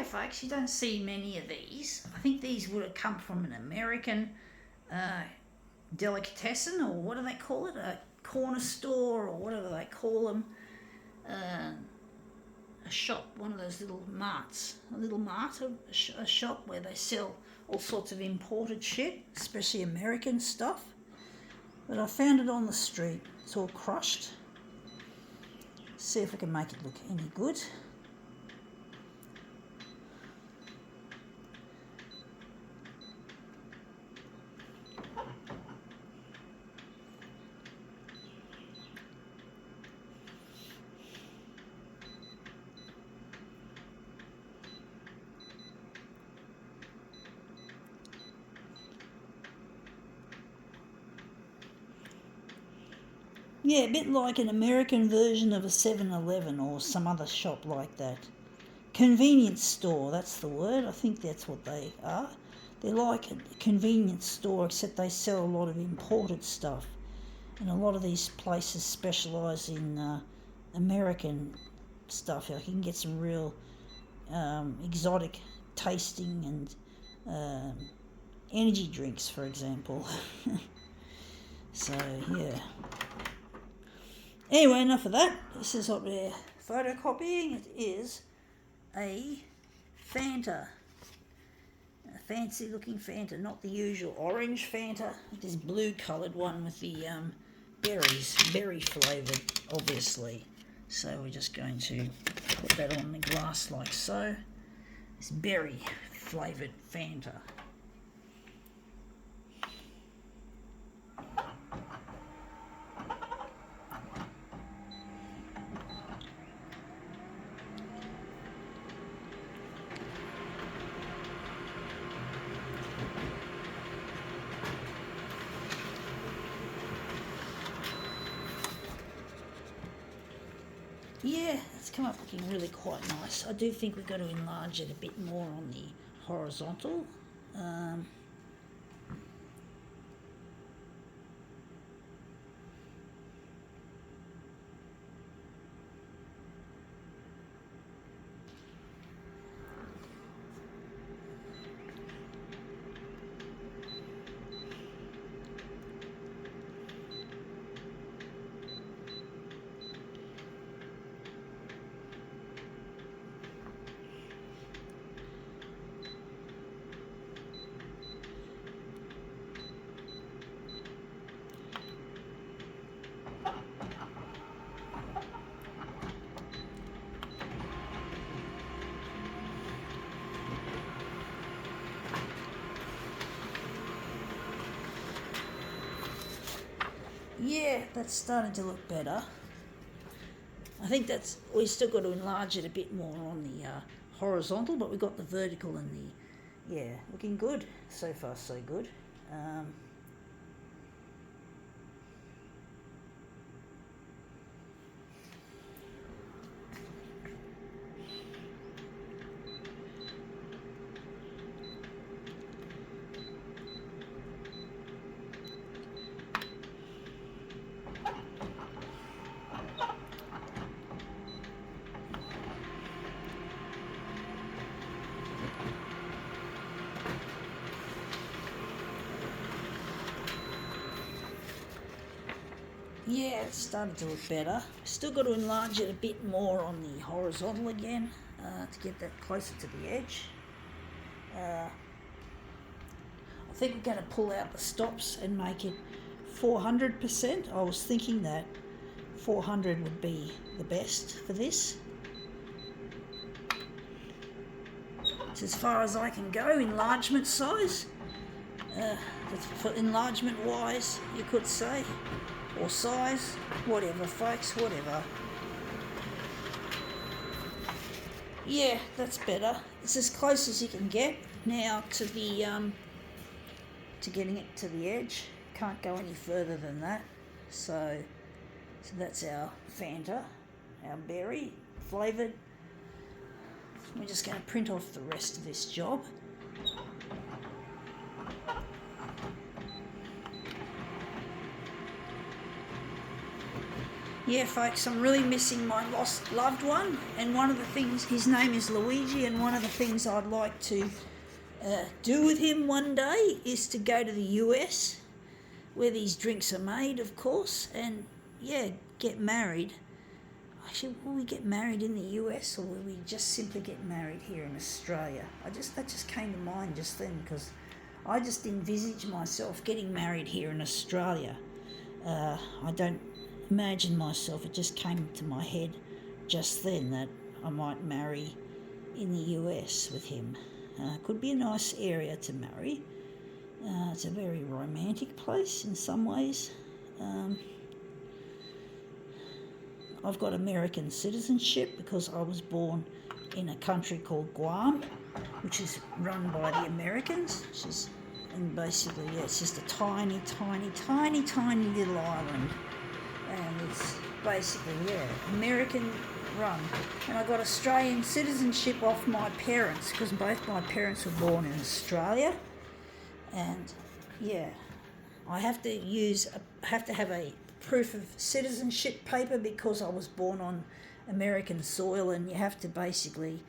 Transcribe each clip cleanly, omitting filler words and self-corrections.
folks, you don't see many of these. I think these would have come from an American delicatessen, or what do they call it? A corner store, or whatever they call them. A shop, one of those little marts, a little mart, a shop where they sell all sorts of imported shit, especially American stuff. But I found it on the street. It's all crushed. See if I can make it look any good. Yeah, a bit like an American version of a 7-Eleven or some other shop like that. Convenience store, that's the word. I think that's what they are. They're like a convenience store, except they sell a lot of imported stuff. And a lot of these places specialise in American stuff. You can get some real exotic tasting and energy drinks, for example. So, yeah. Anyway, enough of that. This is what we're photocopying. It is a Fanta. A fancy looking Fanta, not the usual orange Fanta. This blue coloured one with the berries, berry flavoured, obviously. So we're just going to put that on the glass like so. This berry flavoured Fanta. Yeah, it's come up looking really quite nice. I do think we've got to enlarge it a bit more on the horizontal. Yeah, that's starting to look better. I think we've still got to enlarge it a bit more on the horizontal, but we've got the vertical and looking good. So far, so good. Yeah, it's starting to look better. Still got to enlarge it a bit more on the horizontal again to get that closer to the edge. I think we're going to pull out the stops and make it 400%. I was thinking that 400 would be the best for this. It's as far as I can go, enlargement size. For enlargement wise, you could say. Or size, whatever folks, whatever. Yeah, that's better. It's as close as you can get now to the to getting it to the edge. Can't go any further than that. So that's our Fanta, our berry flavoured. We're just going to print off the rest of this job. Yeah, folks, I'm really missing my lost loved one, and one of the things, his name is Luigi, and one of the things I'd like to do with him one day is to go to the US, where these drinks are made, of course, and yeah, get married. Actually, will we get married in the US, or will we just simply get married here in Australia? That just came to mind just then, because I just envisage myself getting married here in Australia. I don't imagine myself, it just came to my head just then that I might marry in the US with him. Could be a nice area to marry. It's a very romantic place in some ways. I've got American citizenship because I was born in a country called Guam, which is run by the Americans. And basically, yeah, it's just a tiny, tiny, tiny, tiny little island. And it's basically, yeah, American run. And I got Australian citizenship off my parents because both my parents were born in Australia. And yeah, I have to have a proof of citizenship paper because I was born on American soil, and you have to basically,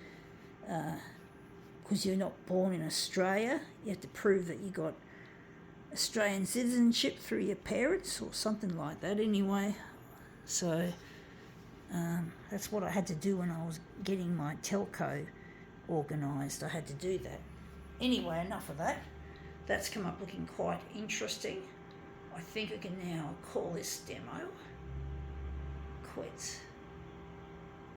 because you're not born in Australia, you have to prove that you got Australian citizenship through your parents or something like that anyway. So that's what I had to do when I was getting my telco organised. I had to do that. Anyway, enough of that. That's come up looking quite interesting. I think I can now call this demo quits.